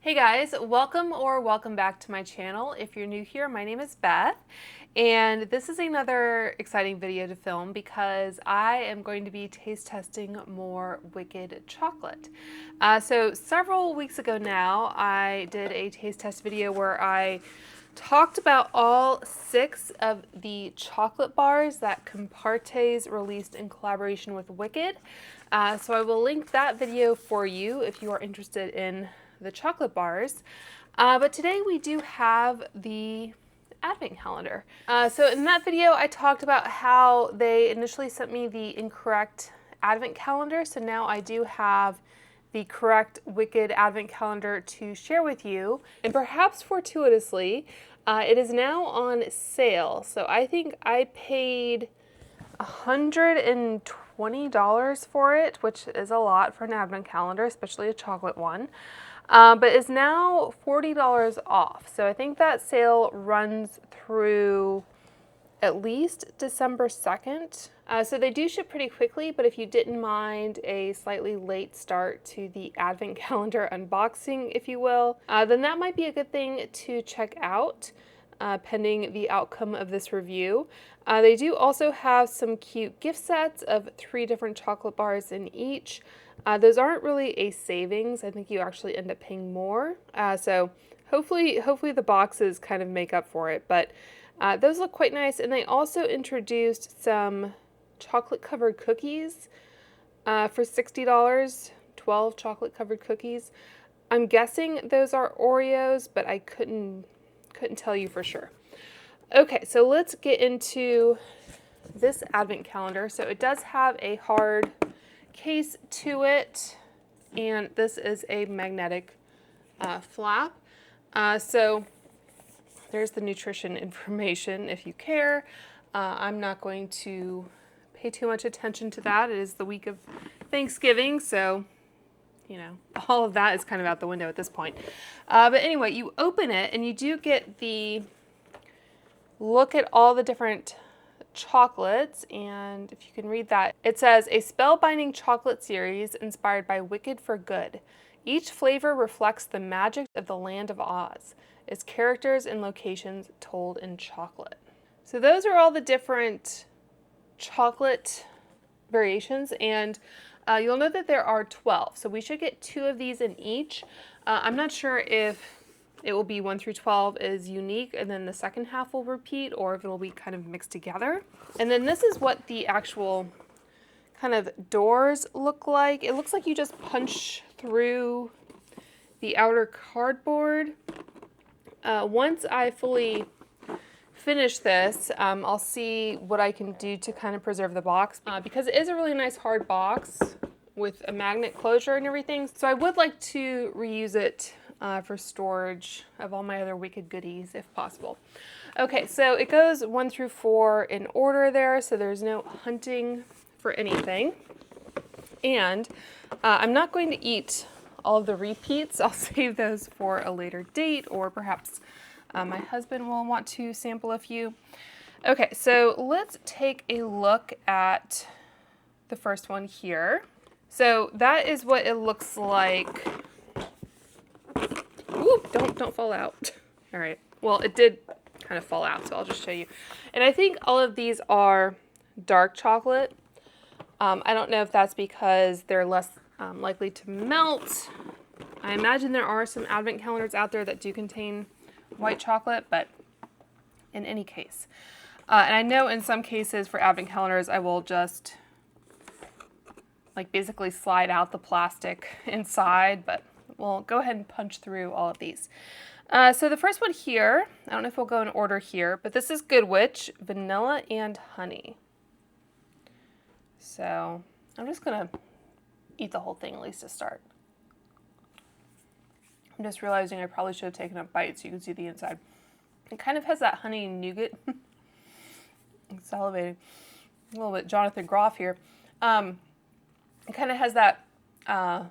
Hey guys, welcome back to my channel. If you're new here, my name is Beth, and this is another exciting video to film because I am going to be taste testing more Wicked chocolate. So several weeks ago now, I did a taste test video where I talked about all 6 of the chocolate bars that Compartés released in collaboration with Wicked. So I will link that video for you if you are interested in the chocolate bars. But today we do have the advent calendar. So in that video I talked about how they initially sent me the incorrect advent calendar, so now I do have the correct Wicked advent calendar to share with you. And perhaps fortuitously, it is now on sale. So I think I paid $120 for it, which is a lot for an advent calendar, especially a chocolate one. But it's now $40 off. So I think that sale runs through at least December 2nd. So they do ship pretty quickly, but if you didn't mind a slightly late start to the advent calendar unboxing, if you will, then that might be a good thing to check out, pending the outcome of this review. They do also have some cute gift sets of 3 different chocolate bars in each. Those aren't really a savings. I think you actually end up paying more. So hopefully the boxes kind of make up for it. But those look quite nice. And they also introduced some chocolate covered cookies for $60, 12 chocolate covered cookies. I'm guessing those are Oreos, but I couldn't tell you for sure. Okay, so let's get into this advent calendar. So it does have a hard case to it, and this is a magnetic flap. So there's the nutrition information if you care. I'm not going to pay too much attention to that. It is the week of Thanksgiving, so you know, all of that is kind of out the window at this point. But anyway, you open it and you do get the look at all the different chocolates, and if you can read that, it says a spellbinding chocolate series inspired by Wicked for Good. Each flavor reflects the magic of the land of Oz, its characters and locations told in chocolate. So those are all the different chocolate variations, and you'll note that there are 12, so we should get 2 of these in each. I'm not sure if it will be 1 through 12 is unique and then the second half will repeat, or if it will be kind of mixed together. And then this is what the actual kind of doors look like. It looks like you just punch through the outer cardboard. Once I fully finish this, I'll see what I can do to kind of preserve the box, because it is a really nice hard box with a magnet closure and everything. So I would like to reuse it for storage of all my other Wicked goodies if possible. Okay, so it goes 1 through 4 in order there, so there's no hunting for anything. And I'm not going to eat all of the repeats. I'll save those for a later date, or perhaps my husband will want to sample a few. Okay, so let's take a look at the first one here. So that is what it looks like. Ooh, don't fall out. All right, well, it did kind of fall out, so I'll just show you. And I think all of these are dark chocolate. I don't know if that's because they're less likely to melt. I imagine there are some advent calendars out there that do contain white chocolate, but in any case. And I know in some cases for advent calendars, I will just like basically slide out the plastic inside, but we'll go ahead and punch through all of these. So the first one here, I don't know if we'll go in order here, but this is Good Witch, vanilla and honey. So I'm just gonna eat the whole thing at least to start. I'm just realizing I probably should have taken a bite so you can see the inside. It kind of has that honey nougat. I'm salivating. A little bit Jonathan Groff here. It kind of has that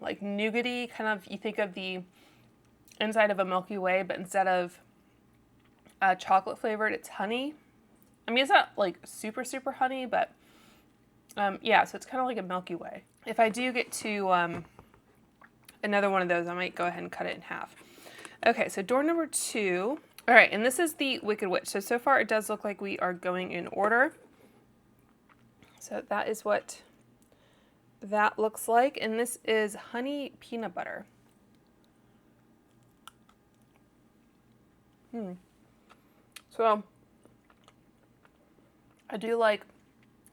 like nougaty kind of, you think of the inside of a Milky Way, but instead of chocolate flavored, it's honey. I mean, it's not like super honey, but yeah, so it's kind of like a Milky Way. If I do get to another one of those, I might go ahead and cut it in half. Okay, so door number 2. All right, and this is the Wicked Witch. So far it does look like we are going in order. So that is what that looks like. And this is honey peanut butter. So I do like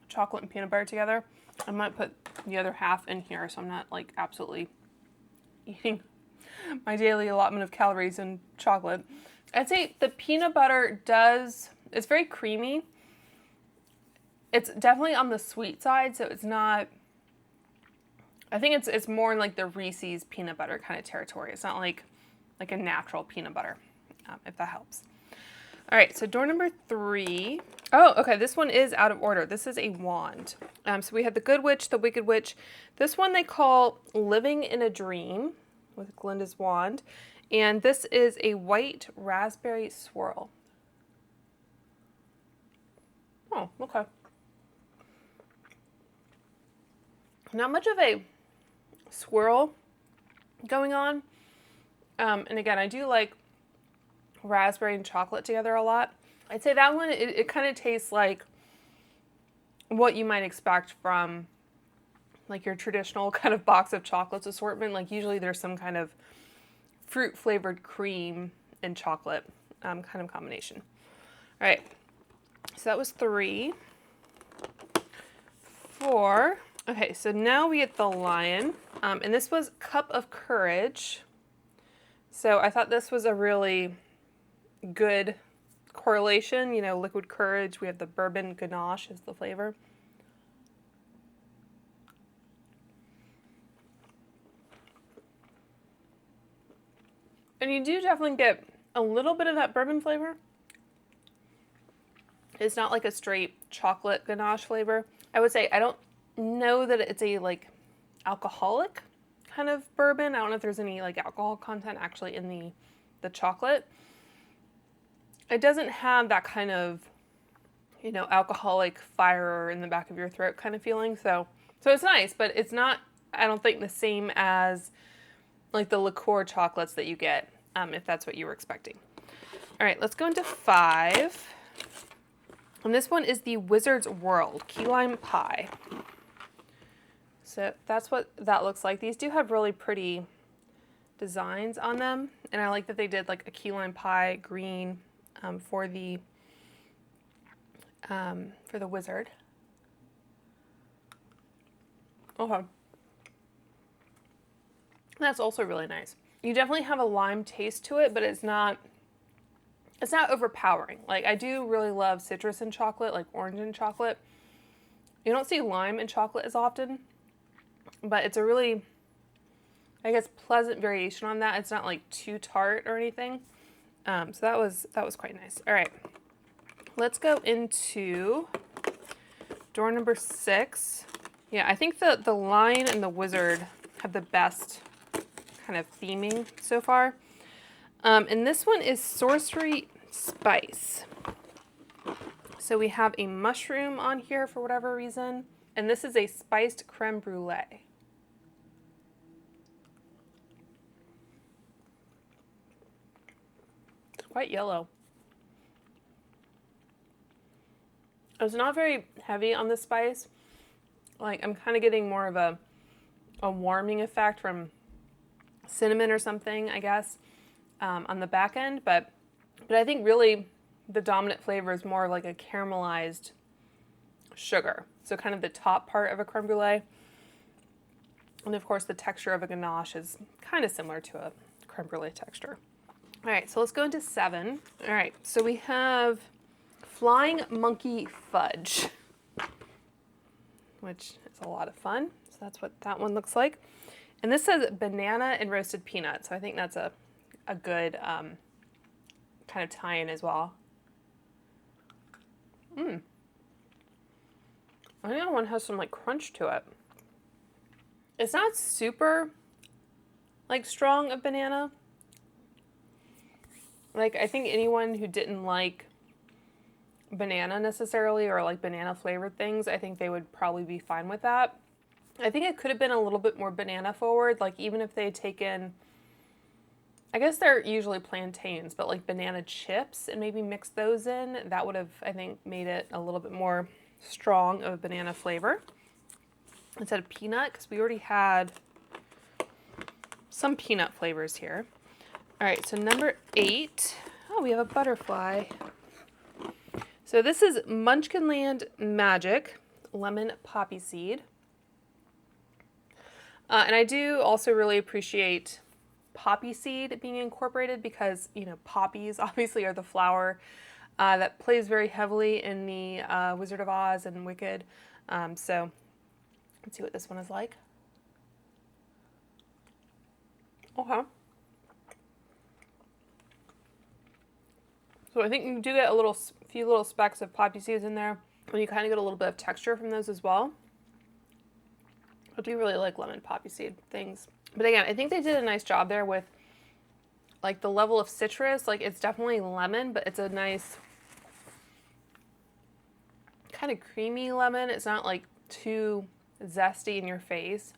chocolate and peanut butter together. I might put the other half in here so I'm not like absolutely eating my daily allotment of calories and chocolate. I'd say the peanut butter it's very creamy. It's definitely on the sweet side, so it's not, I think it's more in like the Reese's peanut butter kind of territory. It's not like a natural peanut butter, if that helps. All right, so door number 3. Oh, okay, this one is out of order. This is a wand. So we have the Good Witch, the Wicked Witch. This one they call Living in a Dream with Glinda's wand. And this is a white raspberry swirl. Oh, okay. Not much of a swirl going on. And again, I do like raspberry and chocolate together a lot. I'd say that one, it kind of tastes like what you might expect from like your traditional kind of box of chocolates assortment. Like usually there's some kind of fruit flavored cream and chocolate kind of combination. All right, so that was 3. 4. Okay, so now we get the lion, and this was Cup of Courage. So I thought this was a really good correlation. You know, liquid courage, we have the bourbon ganache as the flavor. And you do definitely get a little bit of that bourbon flavor. It's not like a straight chocolate ganache flavor. I would say I don't know that it's a like alcoholic kind of bourbon. I don't know if there's any like alcohol content actually in the chocolate. It doesn't have that kind of, you know, alcoholic fire in the back of your throat kind of feeling. So it's nice, but it's not, I don't think, the same as like the liqueur chocolates that you get, if that's what you were expecting. All right, let's go into 5. And this one is the Wizard's World Key Lime Pie. So that's what that looks like. These do have really pretty designs on them. And I like that they did like a key lime pie green for the wizard. Okay. That's also really nice. You definitely have a lime taste to it, but it's not overpowering. Like I do really love citrus in chocolate, like orange in chocolate. You don't see lime in chocolate as often, but it's a really, I guess, pleasant variation on that. It's not like too tart or anything. So that was quite nice. All right, let's go into door number 6. Yeah, I think the lion and the wizard have the best kind of theming so far. And this one is Sorcery Spice. So we have a mushroom on here for whatever reason. And this is a spiced creme brulee. It's quite yellow. It's not very heavy on the spice. Like I'm kind of getting more of a warming effect from cinnamon or something, I guess, on the back end. But I think really the dominant flavor is more like a caramelized sugar. So kind of the top part of a creme brulee. And of course the texture of a ganache is kind of similar to a creme brulee texture. All right, so let's go into 7. All right, so we have Flying Monkey Fudge, which is a lot of fun. So that's what that one looks like. And this says banana and roasted peanut. So I think that's a good kind of tie-in as well. I think that one has some like crunch to it. It's not super like strong of banana. Like I think anyone who didn't like banana necessarily or like banana flavored things, I think they would probably be fine with that. I think it could have been a little bit more banana forward, like even if they had taken I guess they're usually plantains, but like banana chips and maybe mix those in. That would have, I think, made it a little bit more strong of a banana flavor instead of peanut, because we already had some peanut flavors here. All right, so number 8. Oh, we have a butterfly. So this is Munchkinland Magic Lemon Poppy Seed. And I do also really appreciate poppy seed being incorporated because, you know, poppies obviously are the flower that plays very heavily in the Wizard of Oz and Wicked. So let's see what this one is like. Okay. So I think you do get a few little specks of poppy seeds in there, and you kind of get a little bit of texture from those as well. I do really like lemon poppy seed things. But again, I think they did a nice job there with like the level of citrus. Like it's definitely lemon, but it's a nice kind of creamy lemon. It's not like too zesty in your face.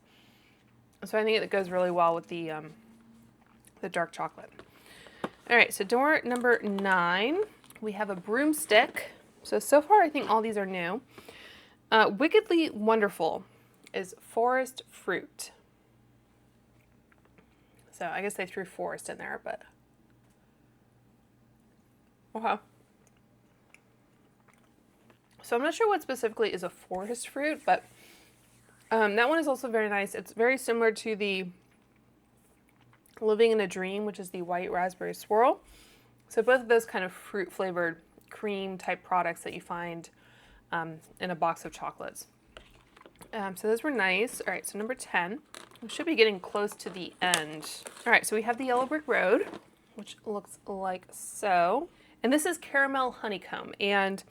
So I think it goes really well with the dark chocolate. All right, so door number 9, we have a broomstick. So far I think all these are new. Wickedly Wonderful is forest fruit. So I guess they threw forest in there, but okay. So I'm not sure what specifically is a forest fruit, but that one is also very nice. It's very similar to the Living in a Dream, which is the white raspberry swirl. So both of those kind of fruit flavored cream type products that you find in a box of chocolates. So those were nice. All right, so number 10. We should be getting close to the end. All right, so we have the Yellow Brick Road, which looks like so. And this is Caramel Honeycomb. And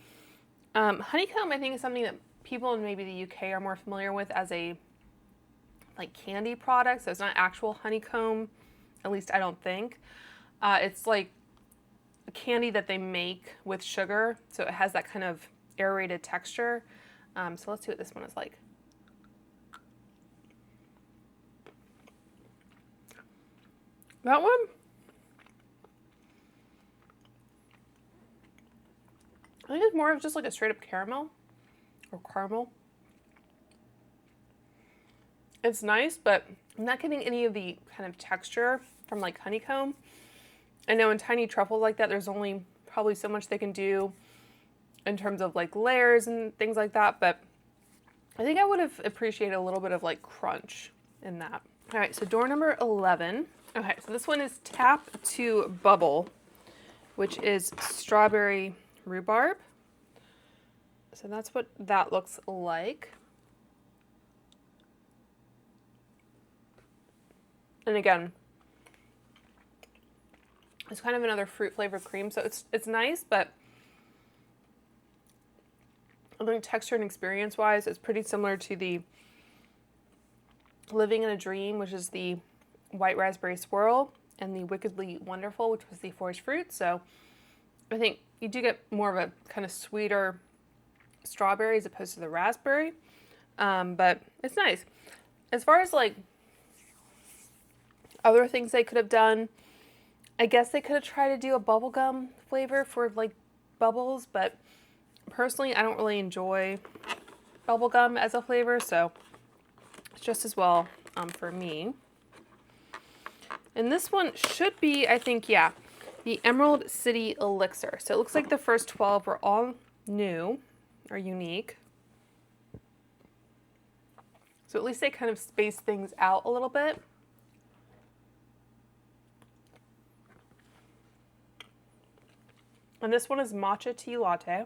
honeycomb, I think, is something that people in maybe the UK are more familiar with as a like candy product. So it's not actual honeycomb, at least I don't think. It's like a candy that they make with sugar. So it has that kind of aerated texture. So let's see what this one is like. That one, I think it's more of just like a straight up caramel or caramel. It's nice, but I'm not getting any of the kind of texture from like honeycomb. I know in tiny truffles like that, there's only probably so much they can do in terms of like layers and things like that, but I think I would have appreciated a little bit of like crunch in that. All right, so door number 11. Okay, so this one is Tap to Bubble, which is strawberry rhubarb. So that's what that looks like. And again, it's kind of another fruit flavored cream, so it's nice, but I think texture and experience wise, it's pretty similar to the Living in a Dream, which is the white raspberry swirl, and the Wickedly Wonderful, which was the forest fruit. So I think you do get more of a kind of sweeter strawberry as opposed to the raspberry, but it's nice. As far as like other things they could have done, I guess they could have tried to do a bubblegum flavor for like bubbles, but personally I don't really enjoy bubblegum as a flavor, so it's just as well for me. And this one should be, I think, yeah, the Emerald City Elixir. So it looks like the first 12 were all new or unique. So at least they kind of space things out a little bit. And this one is Matcha Tea Latte.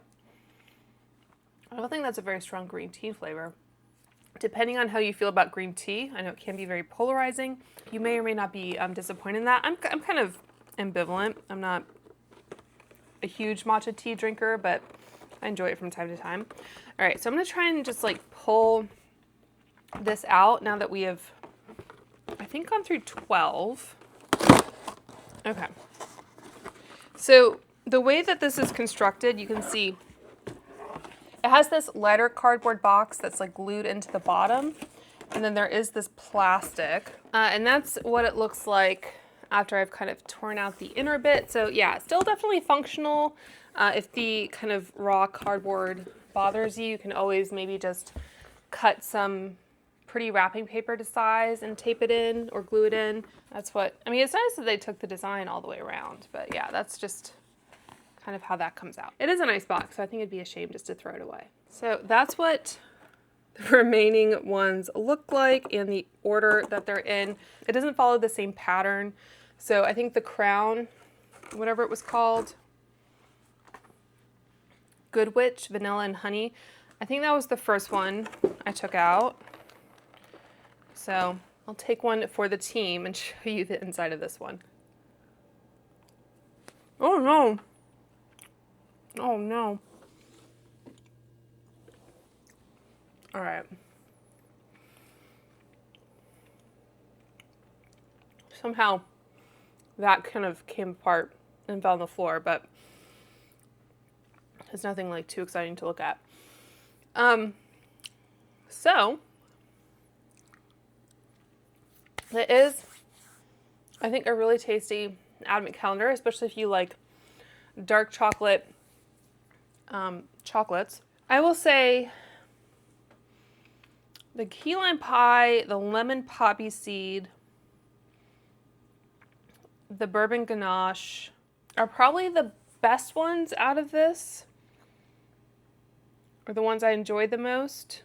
I don't think that's a very strong green tea flavor. Depending on how you feel about green tea, I know it can be very polarizing. You may or may not be disappointed in that. I'm kind of ambivalent. I'm not a huge matcha tea drinker, but I enjoy it from time to time. All right, so I'm gonna try and just like pull this out now that we have, I think, gone through 12. Okay. So the way that this is constructed, you can see it has this lighter cardboard box that's like glued into the bottom, and then there is this plastic, and that's what it looks like after I've kind of torn out the inner bit. So yeah, still definitely functional. If the kind of raw cardboard bothers you, you can always maybe just cut some pretty wrapping paper to size and tape it in or glue it in. That's what, I mean, it's nice that they took the design all the way around, but yeah, that's just kind of how that comes out. It is a nice box, so I think it'd be a shame just to throw it away. So that's what the remaining ones look like in the order that they're in. It doesn't follow the same pattern. So I think the crown, whatever it was called, Good Witch, Vanilla and Honey, I think that was the first one I took out. So I'll take one for the team and show you the inside of this one. Oh no. Oh no. All right. Somehow that kind of came apart and fell on the floor, but it's nothing like too exciting to look at. So it is, I think, a really tasty advent calendar, especially if you like dark chocolate chocolates. I will say the key lime pie, the lemon poppy seed, the bourbon ganache are probably the best ones out of this, or the ones I enjoyed the most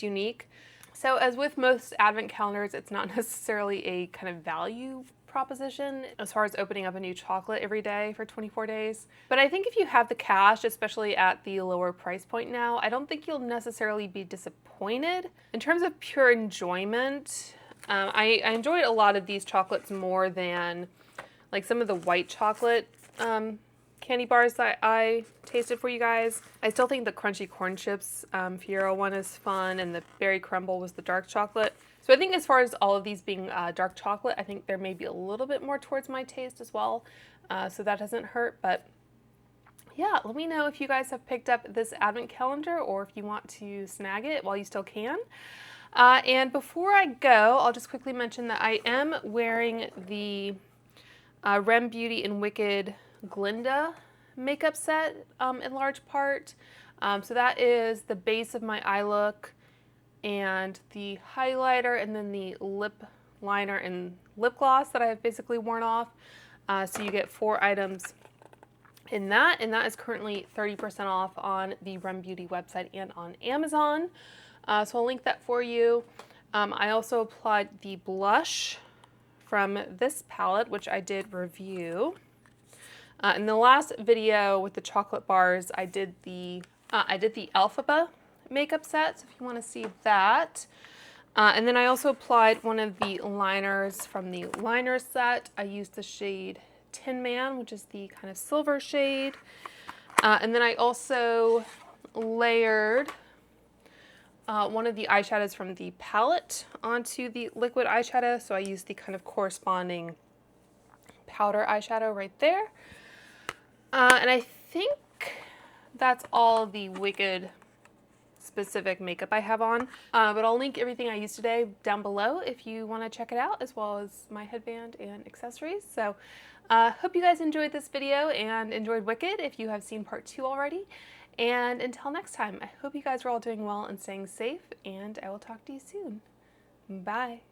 unique. So as with most advent calendars, it's not necessarily a kind of value proposition as far as opening up a new chocolate every day for 24 days. But I think if you have the cash, especially at the lower price point now, I don't think you'll necessarily be disappointed. In terms of pure enjoyment, I enjoyed a lot of these chocolates more than like some of the white chocolate candy bars that I tasted for you guys. I still think the Crunchy Corn Chips Fiero one is fun, and the Berry Crumble was the dark chocolate. So I think as far as all of these being dark chocolate, I think there may be a little bit more towards my taste as well. So that doesn't hurt, but yeah, let me know if you guys have picked up this advent calendar or if you want to snag it while you still can. And before I go, I'll just quickly mention that I am wearing the Rem Beauty and Wicked Glinda makeup set in large part. So that is the base of my eye look and the highlighter and then the lip liner and lip gloss that I have basically worn off. So you get 4 items in that, and that is currently 30% off on the Rem Beauty website and on Amazon. So I'll link that for you. I also applied the blush from this palette, which I did review. In the last video with the chocolate bars, I did the Alphaba makeup set, so if you want to see that. And then I also applied one of the liners from the liner set. I used the shade Tin Man, which is the kind of silver shade. And then I also layered one of the eyeshadows from the palette onto the liquid eyeshadow. So I used the kind of corresponding powder eyeshadow right there. And I think that's all the Wicked specific makeup I have on. But I'll link everything I used today down below if you want to check it out, as well as my headband and accessories. So hope you guys enjoyed this video and enjoyed Wicked if you have seen part 2 already. And until next time, I hope you guys are all doing well and staying safe, and I will talk to you soon. Bye.